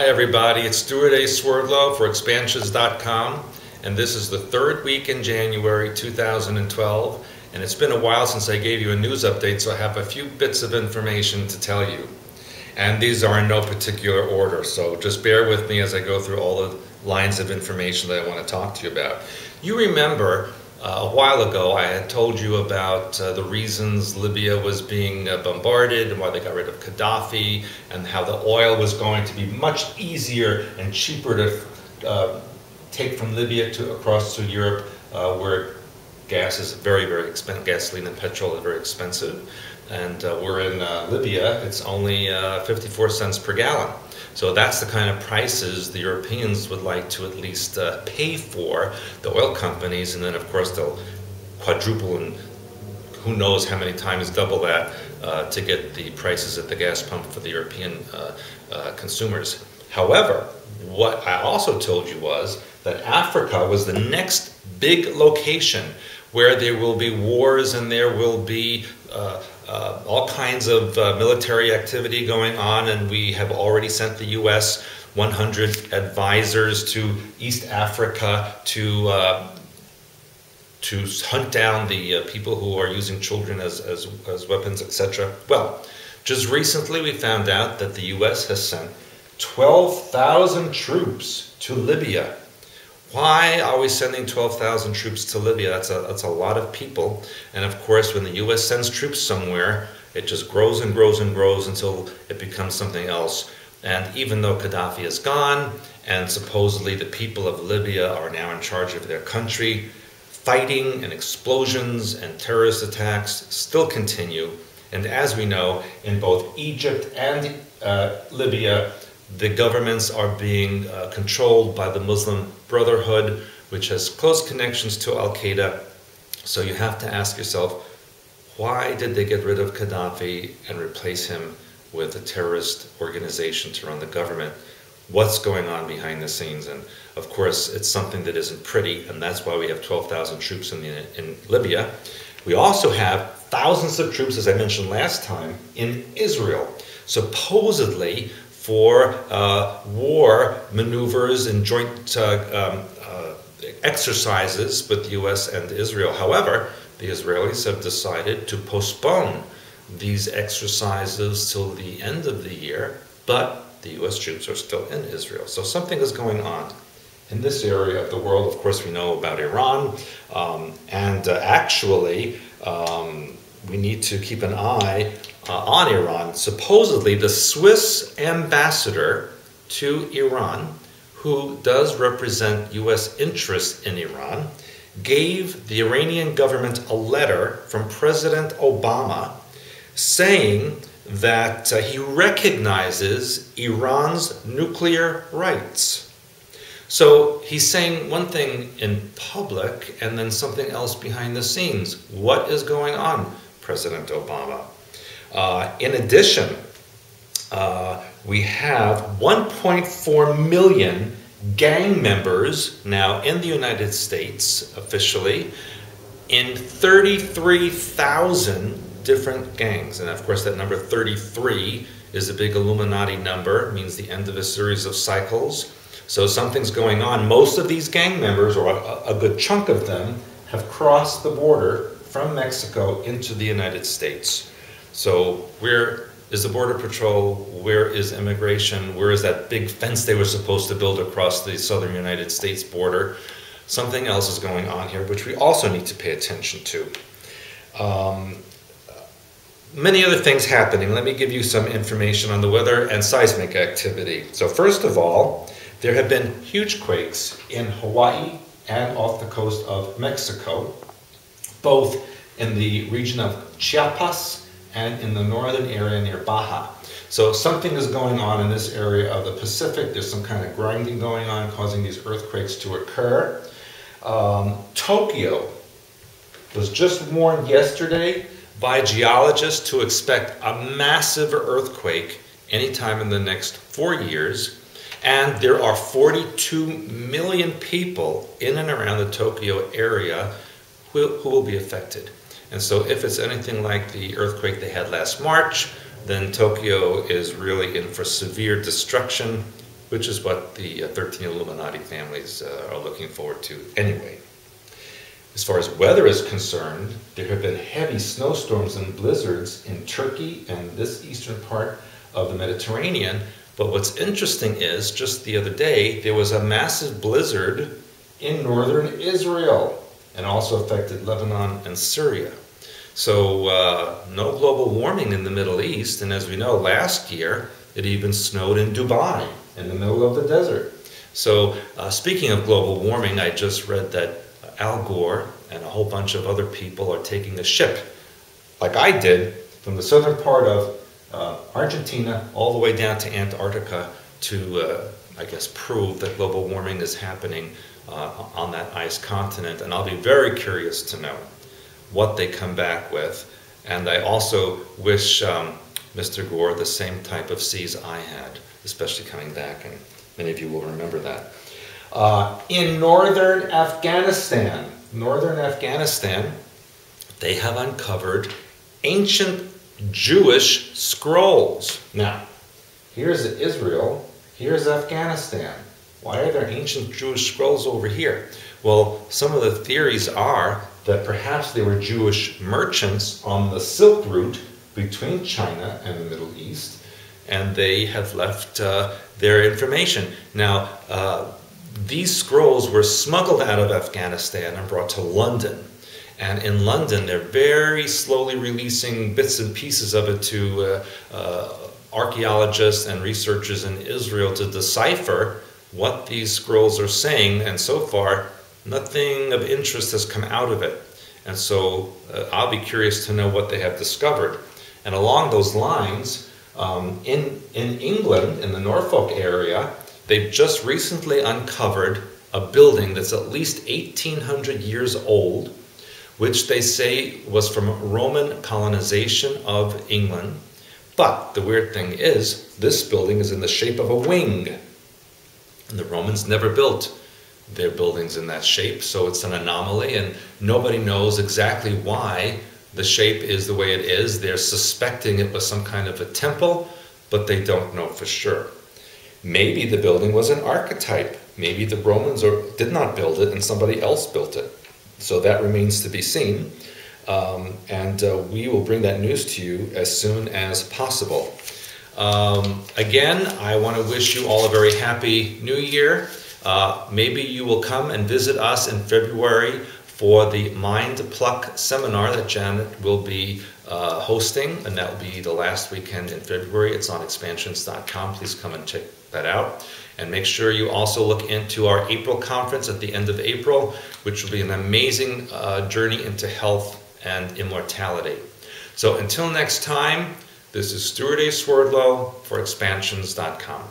everybody, it's Stewart A. Swerdlow for expansions.com, and this is the third week in January 2012, and it's been a while since I gave you a news update, so I have a few bits of information to tell you. And these are in no particular order, so just bear with me as I go through all the lines of information that I want to talk to you about. You remember a while ago I had told you about the reasons Libya was being bombarded and why they got rid of Gaddafi, and how the oil was going to be much easier and cheaper to take from Libya across to Europe, where gas is very, very expensive. Gasoline and petrol are very expensive. And we're in Libya, it's only 54 cents per gallon. So that's the kind of prices the Europeans would like to at least pay for, the oil companies, and then of course they'll quadruple and who knows how many times double that to get the prices at the gas pump for the European consumers. However, what I also told you was that Africa was the next big location where there will be wars and there will be all kinds of military activity going on, and we have already sent the U.S. 100 advisors to East Africa to hunt down the people who are using children as weapons, etc. Well, just recently we found out that the U.S. has sent 12,000 troops to Libya. Why are we sending 12,000 troops to Libya? That's a lot of people. And of course, when the U.S. sends troops somewhere, it just grows and grows and grows until it becomes something else. And even though Gaddafi is gone, and supposedly the people of Libya are now in charge of their country, fighting and explosions and terrorist attacks still continue. And as we know, in both Egypt and Libya, the governments are being controlled by the Muslim Brotherhood, which has close connections to Al-Qaeda. So you have to ask yourself, why did they get rid of Gaddafi and replace him with a terrorist organization to run the government? What's going on behind the scenes? And of course, it's something that isn't pretty, and that's why we have 12,000 troops in Libya. We also have thousands of troops, as I mentioned last time, in Israel, supposedly for war maneuvers and joint exercises with the U.S. and Israel. However, the Israelis have decided to postpone these exercises till the end of the year, but the U.S. troops are still in Israel. So something is going on in this area of the world. Of course, we know about Iran, actually, we need to keep an eye on Iran. Supposedly, the Swiss ambassador to Iran, who does represent U.S. interests in Iran, gave the Iranian government a letter from President Obama saying that he recognizes Iran's nuclear rights. So he's saying one thing in public and then something else behind the scenes. What is going on, President Obama? In addition, we have 1.4 million gang members now in the United States, officially, in 33,000 different gangs. And of course, that number 33 is a big Illuminati number. It means the end of a series of cycles. So something's going on. Most of these gang members, or a good chunk of them, have crossed the border from Mexico into the United States. So where is the Border Patrol? Where is immigration? Where is that big fence they were supposed to build across the southern United States border? Something else is going on here, which we also need to pay attention to. Many other things happening. Let me give you some information on the weather and seismic activity. So first of all, there have been huge quakes in Hawaii and off the coast of Mexico, both in the region of Chiapas and in the northern area near Baja. So something is going on in this area of the Pacific. There's some kind of grinding going on causing these earthquakes to occur. Tokyo was just warned yesterday by geologists to expect a massive earthquake anytime in the next 4 years. And there are 42 million people in and around the Tokyo area who will be affected. And so if it's anything like the earthquake they had last March, then Tokyo is really in for severe destruction which is what the 13 Illuminati families are looking forward to anyway. As far as weather is concerned, there have been heavy snowstorms and blizzards in Turkey and this eastern part of the Mediterranean. But what's interesting is, just the other day, there was a massive blizzard in northern Israel and also affected Lebanon and Syria. So no global warming in the Middle East, and as we know, last year it even snowed in Dubai in the middle of the desert. So speaking of global warming, I just read that Al Gore and a whole bunch of other people are taking a ship, like I did, from the southern part of Argentina all the way down to Antarctica to, I guess, prove that global warming is happening on that ice continent. And I'll be very curious to know what they come back with. And I also wish Mr. Gore the same type of seas I had, especially coming back, and many of you will remember that. In northern Afghanistan, they have uncovered ancient Jewish scrolls. Now, here's Israel, here's Afghanistan. Why are there ancient Jewish scrolls over here? Well, some of the theories are that perhaps they were Jewish merchants on the Silk Route between China and the Middle East, and they have left their information. Now, these scrolls were smuggled out of Afghanistan and brought to London. And in London, they're very slowly releasing bits and pieces of it to archaeologists and researchers in Israel to decipher what these scrolls are saying. And so far, nothing of interest has come out of it. And so I'll be curious to know what they have discovered. And along those lines, in England, in the Norfolk area, they've just recently uncovered a building that's at least 1,800 years old, which they say was from Roman colonization of England. But the weird thing is, this building is in the shape of a wing. And the Romans never built their buildings in that shape, so it's an anomaly, and nobody knows exactly why the shape is the way it is. They're suspecting it was some kind of a temple, but they don't know for sure. Maybe the building was an archetype. Maybe the Romans did not build it and somebody else built it. So that remains to be seen. And we will bring that news to you as soon as possible. Again, I want to wish you all a very happy New Year. Maybe you will come and visit us in February for the Mind Pluck seminar that Janet will be hosting, and that will be the last weekend in February. It's on expansions.com. Please come and check that out. And make sure you also look into our April conference at the end of April, which will be an amazing journey into health and immortality. So until next time, this is Stewart A. Swerdlow for expansions.com.